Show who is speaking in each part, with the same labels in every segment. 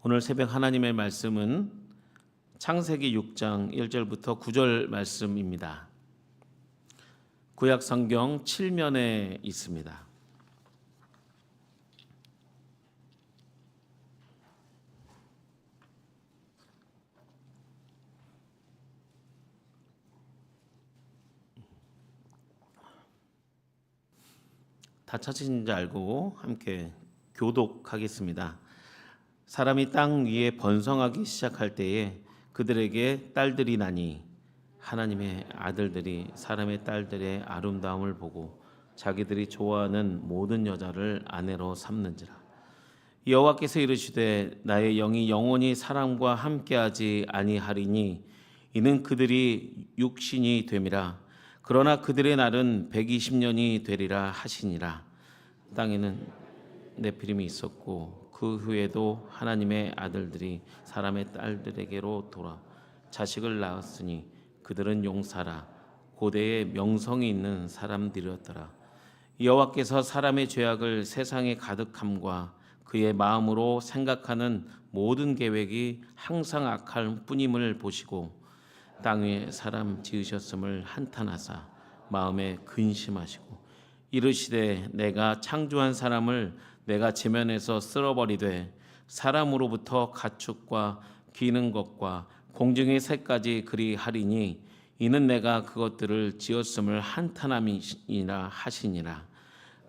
Speaker 1: 오늘 새벽 하나님의 말씀은 창세기 6장 1절부터 9절 말씀입니다. 구약 성경 7면에 있습니다. 다 찾으신지 알고 함께 교독하겠습니다. 사람이 땅 위에 번성하기 시작할 때에 그들에게 딸들이 나니 하나님의 아들들이 사람의 딸들의 아름다움을 보고 자기들이 좋아하는 모든 여자를 아내로 삼는지라. 여호와께서 이르시되 나의 영이 영원히 사람과 함께하지 아니하리니 이는 그들이 육신이 됨이라. 그러나 그들의 날은 120년이 되리라 하시니라. 땅에는 네피림이 있었고 그 후에도 하나님의 아들들이 사람의 딸들에게로 돌아 자식을 낳았으니 그들은 용사라 고대의 명성이 있는 사람들이었더라. 여호와께서 사람의 죄악을 세상에 가득함과 그의 마음으로 생각하는 모든 계획이 항상 악할 뿐임을 보시고 땅 위에 사람 지으셨음을 한탄하사 마음에 근심하시고 이르시되 내가 창조한 사람을 내가 지면에서 쓸어버리되 사람으로부터 가축과 기는 것과 공중의 새까지 그리하리니 이는 내가 그것들을 지었음을 한탄함이니라 하시니라.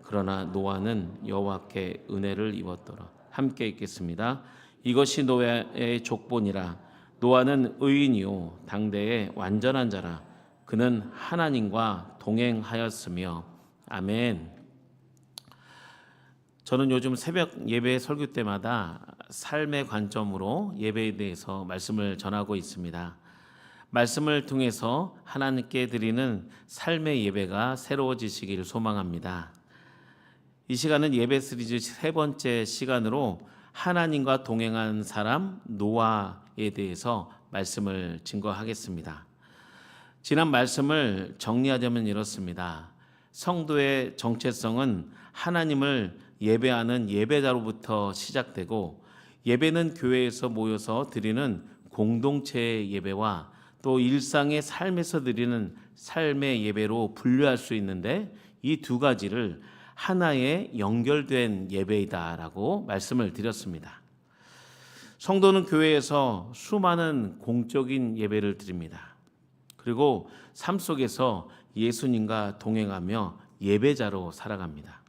Speaker 1: 그러나 노아는 여호와께 은혜를 입었더라. 함께 읽겠습니다. 이것이 노아의 족본이라. 노아는 의인이요 당대의 완전한 자라. 그는 하나님과 동행하였으며. 아멘. 저는 요즘 새벽 예배 설교 때마다 삶의 관점으로 예배에 대해서 말씀을 전하고 있습니다. 말씀을 통해서 하나님께 드리는 삶의 예배가 새로워지시길 소망합니다. 이 시간은 예배 시리즈 세 번째 시간으로 하나님과 동행한 사람 노아에 대해서 말씀을 증거하겠습니다. 지난 말씀을 정리하자면 이렇습니다. 성도의 정체성은 하나님을 예배하는 예배자로부터 시작되고 예배는 교회에서 모여서 드리는 공동체의 예배와 또 일상의 삶에서 드리는 삶의 예배로 분류할 수 있는데 이 두 가지를 하나의 연결된 예배이다라고 말씀을 드렸습니다. 성도는 교회에서 수많은 공적인 예배를 드립니다. 그리고 삶 속에서 예수님과 동행하며 예배자로 살아갑니다.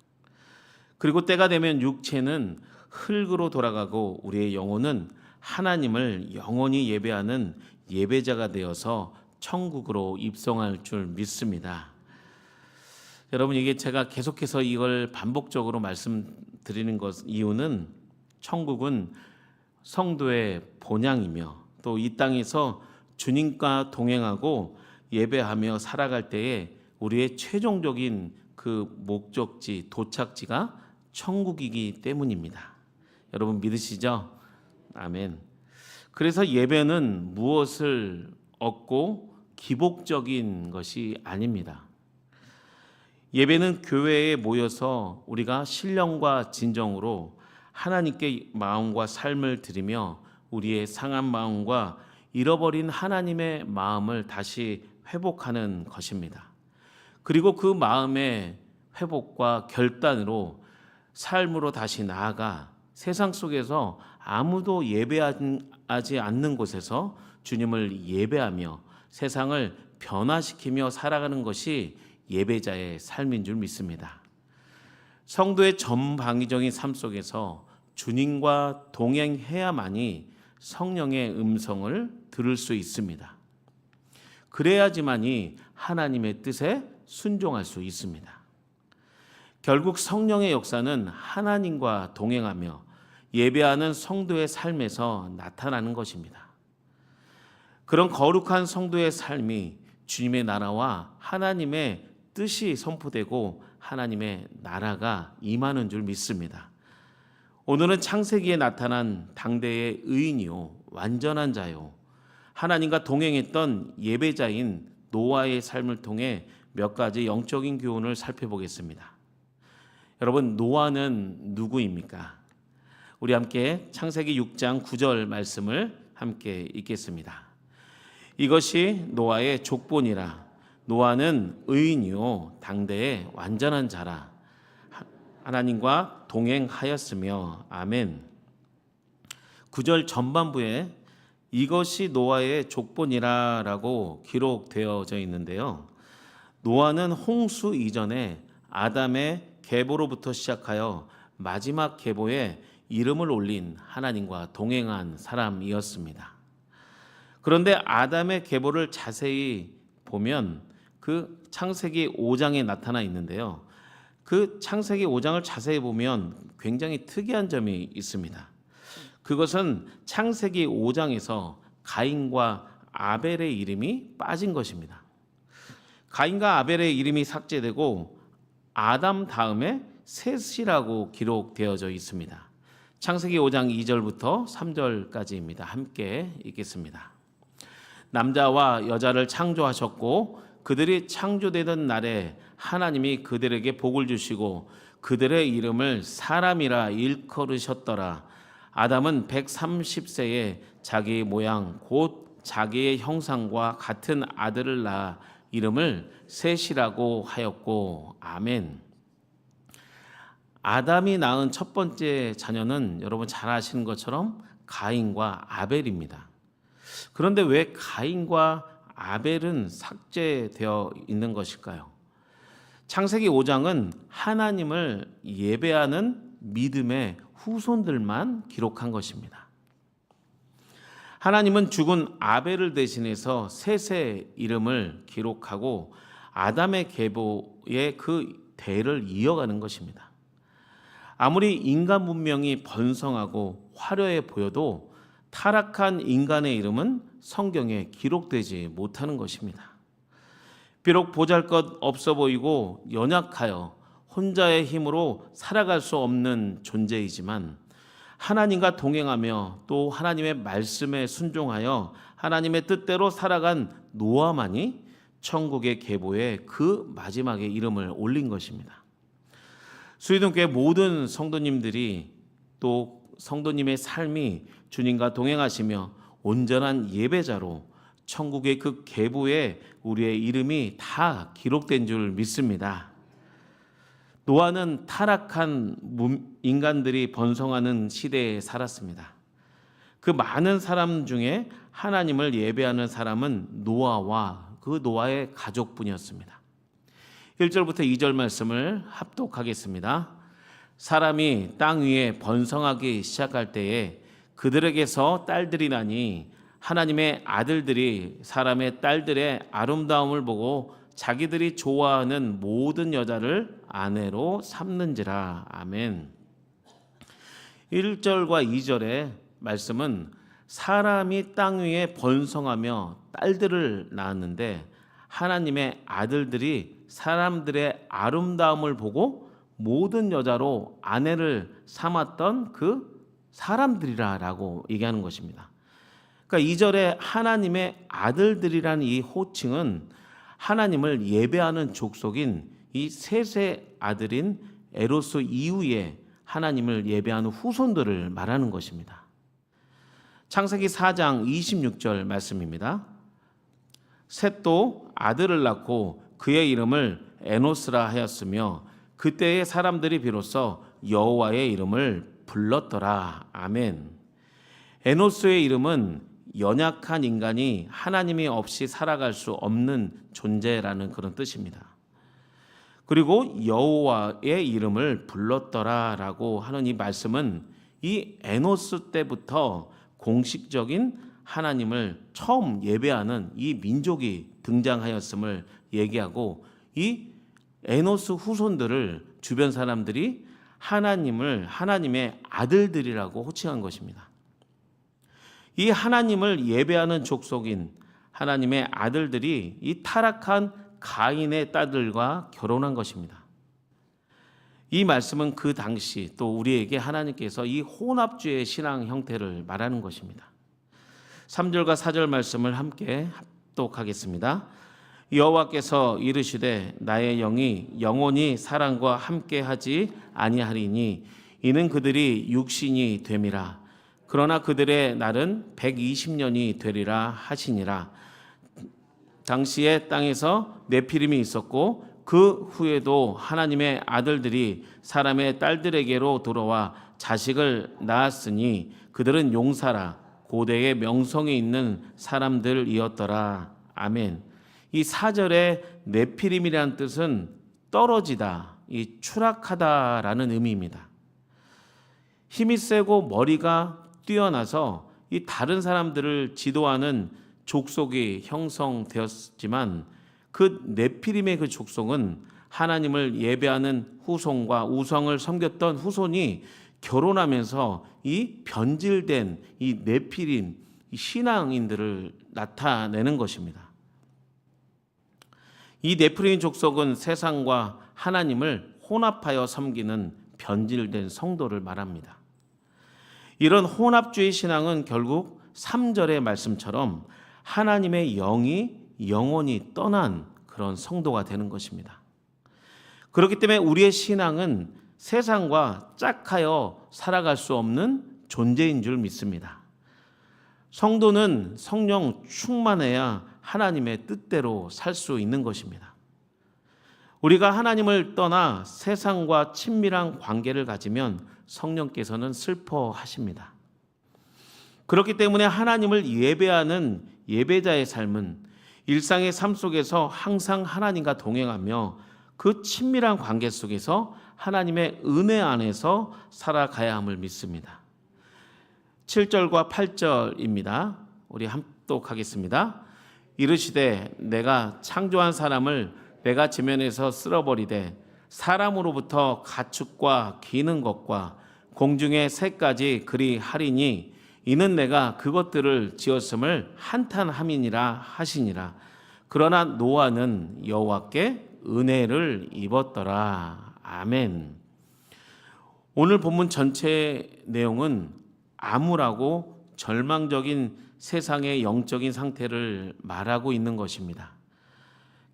Speaker 1: 그리고 때가 되면 육체는 흙으로 돌아가고 우리의 영혼은 하나님을 영원히 예배하는 예배자가 되어서 천국으로 입성할 줄 믿습니다. 여러분, 이게 제가 계속해서 이걸 반복적으로 말씀드리는 이유는 천국은 성도의 본향이며 또 이 땅에서 주님과 동행하고 예배하며 살아갈 때에 우리의 최종적인 그 목적지, 도착지가 천국이기 때문입니다. 여러분 믿으시죠? 아멘. 그래서 예배는 무엇을 얻고 기복적인 것이 아닙니다. 예배는 교회에 모여서 우리가 신령과 진정으로 하나님께 마음과 삶을 드리며 우리의 상한 마음과 잃어버린 하나님의 마음을 다시 회복하는 것입니다. 그리고 그 마음의 회복과 결단으로 삶으로 다시 나아가 세상 속에서 아무도 예배하지 않는 곳에서 주님을 예배하며 세상을 변화시키며 살아가는 것이 예배자의 삶인 줄 믿습니다. 성도의 전방위적인 삶 속에서 주님과 동행해야만이 성령의 음성을 들을 수 있습니다. 그래야지만이 하나님의 뜻에 순종할 수 있습니다. 결국 성령의 역사는 하나님과 동행하며 예배하는 성도의 삶에서 나타나는 것입니다. 그런 거룩한 성도의 삶이 주님의 나라와 하나님의 뜻이 선포되고 하나님의 나라가 임하는 줄 믿습니다. 오늘은 창세기에 나타난 당대의 의인이요 완전한 자요 하나님과 동행했던 예배자인 노아의 삶을 통해 몇 가지 영적인 교훈을 살펴보겠습니다. 여러분, 노아는 누구입니까? 우리 함께 창세기 6장 9절 말씀을 함께 읽겠습니다. 이것이 노아의 족본이라. 노아는 의인이요 당대의 완전한 자라. 하나님과 동행하였으며. 아멘. 9절 전반부에 이것이 노아의 족본이라 라고 기록되어져 있는데요. 노아는 홍수 이전에 아담의 계보로부터 시작하여 마지막 계보에 이름을 올린 하나님과 동행한 사람이었습니다. 그런데 아담의 계보를 자세히 보면 그 창세기 5장에 나타나 있는데요. 그 창세기 5장을 자세히 보면 굉장히 특이한 점이 있습니다. 그것은 창세기 5장에서 가인과 아벨의 이름이 빠진 것입니다. 가인과 아벨의 이름이 삭제되고 아담 다음에 셋이라고 기록되어져 있습니다. 창세기 5장 2절부터 3절까지입니다. 함께 읽겠습니다. 남자와 여자를 창조하셨고 그들이 창조되던 날에 하나님이 그들에게 복을 주시고 그들의 이름을 사람이라 일컬으셨더라. 아담은 130세에 자기의 모양 곧 자기의 형상과 같은 아들을 낳아 이름을 셋이라고 하였고. 아멘. 아담이 낳은 첫 번째 자녀는 여러분 잘 아시는 것처럼 가인과 아벨입니다. 그런데 왜 가인과 아벨은 삭제되어 있는 것일까요? 창세기 5장은 하나님을 예배하는 믿음의 후손들만 기록한 것입니다. 하나님은 죽은 아벨을 대신해서 셋의 이름을 기록하고 아담의 계보의 그 대를 이어가는 것입니다. 아무리 인간 문명이 번성하고 화려해 보여도 타락한 인간의 이름은 성경에 기록되지 못하는 것입니다. 비록 보잘것 없어 보이고 연약하여 혼자의 힘으로 살아갈 수 없는 존재이지만 하나님과 동행하며 또 하나님의 말씀에 순종하여 하나님의 뜻대로 살아간 노아만이 천국의 계보에 그 마지막에 이름을 올린 것입니다. 수의동교회 모든 성도님들이 또 성도님의 삶이 주님과 동행하시며 온전한 예배자로 천국의 그 계보에 우리의 이름이 다 기록된 줄 믿습니다. 노아는 타락한 인간들이 번성하는 시대에 살았습니다. 그 많은 사람 중에 하나님을 예배하는 사람은 노아와 그 노아의 가족뿐이었습니다. 1절부터 2절 말씀을 합독하겠습니다. 사람이 땅 위에 번성하기 시작할 때에 그들에게서 딸들이 나니 하나님의 아들들이 사람의 딸들의 아름다움을 보고 자기들이 좋아하는 모든 여자를 아내로 삼는지라. 아멘. 1절과 2절의 말씀은 사람이 땅 위에 번성하며 딸들을 낳았는데 하나님의 아들들이 사람들의 아름다움을 보고 모든 여자로 아내를 삼았던 그 사람들이라고 얘기하는 것입니다. 그러니까 2절에 하나님의 아들들이라는 이 호칭은 하나님을 예배하는 족속인 이 셋의 아들인 에로스 이후에 하나님을 예배하는 후손들을 말하는 것입니다. 창세기 4장 26절 말씀입니다. 셋도 아들을 낳고 그의 이름을 에노스라 하였으며 그때의 사람들이 비로소 여호와의 이름을 불렀더라. 아멘. 에노스의 이름은 연약한 인간이 하나님이 없이 살아갈 수 없는 존재라는 그런 뜻입니다. 그리고 여호와의 이름을 불렀더라라고 하는 이 말씀은 이 에노스 때부터 공식적인 하나님을 처음 예배하는 이 민족이 등장하였음을 얘기하고 이 에노스 후손들을 주변 사람들이 하나님의 아들들이라고 호칭한 것입니다. 이 하나님을 예배하는 족속인 하나님의 아들들이 이 타락한 가인의 딸들과 결혼한 것입니다. 이 말씀은 그 당시 또 우리에게 하나님께서 이 혼합주의 신앙 형태를 말하는 것입니다. 3절과 4절 말씀을 함께 합독하겠습니다. 여호와께서 이르시되 나의 영이 영원히 사람과 함께하지 아니하리니 이는 그들이 육신이 됨이라. 그러나 그들의 날은 120년이 되리라 하시니라. 당시에 땅에서 네피림이 있었고 그 후에도 하나님의 아들들이 사람의 딸들에게로 돌아와 자식을 낳았으니 그들은 용사라 고대의 명성이 있는 사람들이었더라. 아멘. 이 4절의 네피림이라는 뜻은 떨어지다, 이 추락하다라는 의미입니다. 힘이 세고 머리가 뛰어나서 이 다른 사람들을 지도하는 족속이 형성되었지만 그 네피림의 그 족속은 하나님을 예배하는 후손과 우상을 섬겼던 후손이 결혼하면서 이 변질된 이 네피림 이 신앙인들을 나타내는 것입니다. 이 네피림 족속은 세상과 하나님을 혼합하여 섬기는 변질된 성도를 말합니다. 이런 혼합주의 신앙은 결국 3절의 말씀처럼 하나님의 영이 영원히 떠난 그런 성도가 되는 것입니다. 그렇기 때문에 우리의 신앙은 세상과 짝하여 살아갈 수 없는 존재인 줄 믿습니다. 성도는 성령 충만해야 하나님의 뜻대로 살 수 있는 것입니다. 우리가 하나님을 떠나 세상과 친밀한 관계를 가지면 성령께서는 슬퍼하십니다. 그렇기 때문에 하나님을 예배하는 예배자의 삶은 일상의 삶 속에서 항상 하나님과 동행하며 그 친밀한 관계 속에서 하나님의 은혜 안에서 살아가야 함을 믿습니다. 7절과 8절입니다. 우리 합독하겠습니다. 이르시되 내가 창조한 사람을 내가 지면에서 쓸어버리되 사람으로부터 가축과 기는 것과 공중의 새까지 그리 하리니 이는 내가 그것들을 지었음을 한탄함이니라 하시니라. 그러나 노아는 여호와께 은혜를 입었더라. 아멘. 오늘 본문 전체 내용은 암울하고 절망적인 세상의 영적인 상태를 말하고 있는 것입니다.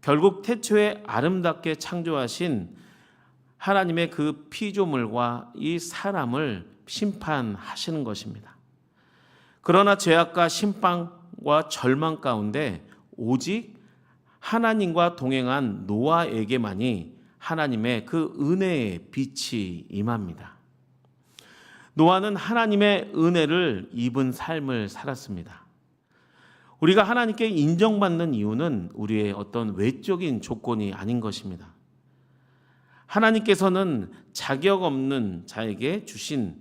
Speaker 1: 결국 태초에 아름답게 창조하신 하나님의 그 피조물과 이 사람을 심판하시는 것입니다. 그러나 죄악과 심판과 절망 가운데 오직 하나님과 동행한 노아에게만이 하나님의 그 은혜의 빛이 임합니다. 노아는 하나님의 은혜를 입은 삶을 살았습니다. 우리가 하나님께 인정받는 이유는 우리의 어떤 외적인 조건이 아닌 것입니다. 하나님께서는 자격 없는 자에게 주신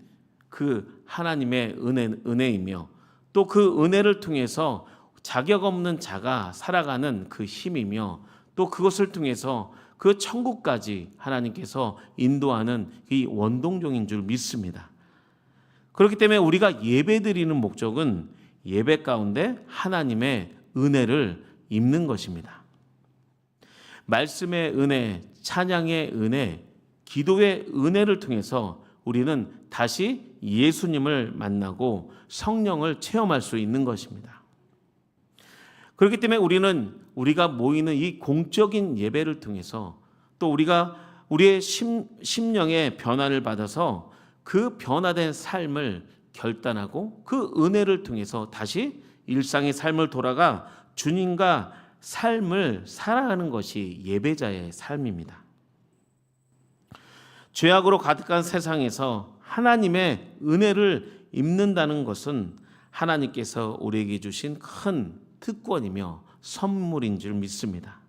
Speaker 1: 그 하나님의 은혜이며 또 그 은혜를 통해서 자격 없는 자가 살아가는 그 힘이며 또 그것을 통해서 그 천국까지 하나님께서 인도하는 이 원동력인 줄 믿습니다. 그렇기 때문에 우리가 예배드리는 목적은 예배 가운데 하나님의 은혜를 입는 것입니다. 말씀의 은혜, 찬양의 은혜, 기도의 은혜를 통해서 우리는 다시 예수님을 만나고 성령을 체험할 수 있는 것입니다. 그렇기 때문에 우리가 모이는 이 공적인 예배를 통해서 또 우리가 우리의 심령의 변화를 받아서 그 변화된 삶을 결단하고 그 은혜를 통해서 다시 일상의 삶을 돌아가 주님과 삶을 살아가는 것이 예배자의 삶입니다. 죄악으로 가득한 세상에서 하나님의 은혜를 입는다는 것은 하나님께서 우리에게 주신 큰 특권이며 선물인 줄 믿습니다.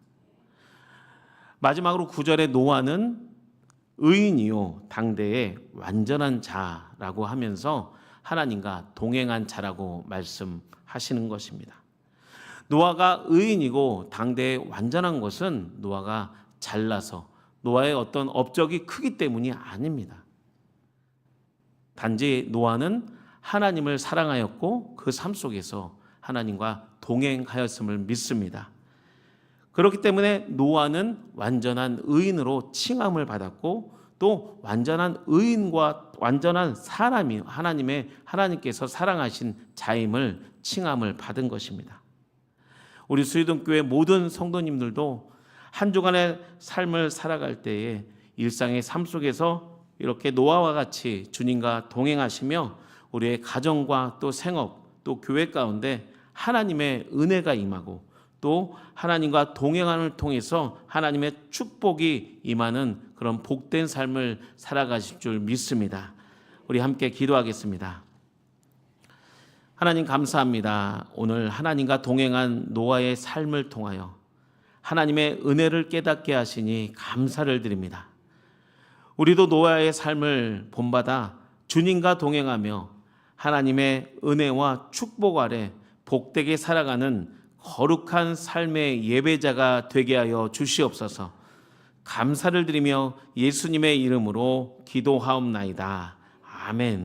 Speaker 1: 마지막으로 9절의 노아는 의인이요 당대의 완전한 자라고 하면서 하나님과 동행한 자라고 말씀하시는 것입니다. 노아가 의인이고 당대의 완전한 것은 노아가 잘나서 노아의 어떤 업적이 크기 때문이 아닙니다. 단지 노아는 하나님을 사랑하였고 그 삶 속에서 하나님과 동행하였음을 믿습니다. 그렇기 때문에 노아는 완전한 의인으로 칭함을 받았고 또 완전한 의인과 완전한 사람이 하나님께서 사랑하신 자임을 칭함을 받은 것입니다. 우리 수유동교회 모든 성도님들도 한 주간의 삶을 살아갈 때에 일상의 삶 속에서 이렇게 노아와 같이 주님과 동행하시며 우리의 가정과 또 생업 또 교회 가운데 하나님의 은혜가 임하고 또 하나님과 동행함을 통해서 하나님의 축복이 임하는 그런 복된 삶을 살아가실 줄 믿습니다. 우리 함께 기도하겠습니다. 하나님 감사합니다. 오늘 하나님과 동행한 노아의 삶을 통하여 하나님의 은혜를 깨닫게 하시니 감사를 드립니다. 우리도 노아의 삶을 본받아 주님과 동행하며 하나님의 은혜와 축복 아래 복되게 살아가는 거룩한 삶의 예배자가 되게 하여 주시옵소서. 감사를 드리며 예수님의 이름으로 기도하옵나이다. 아멘.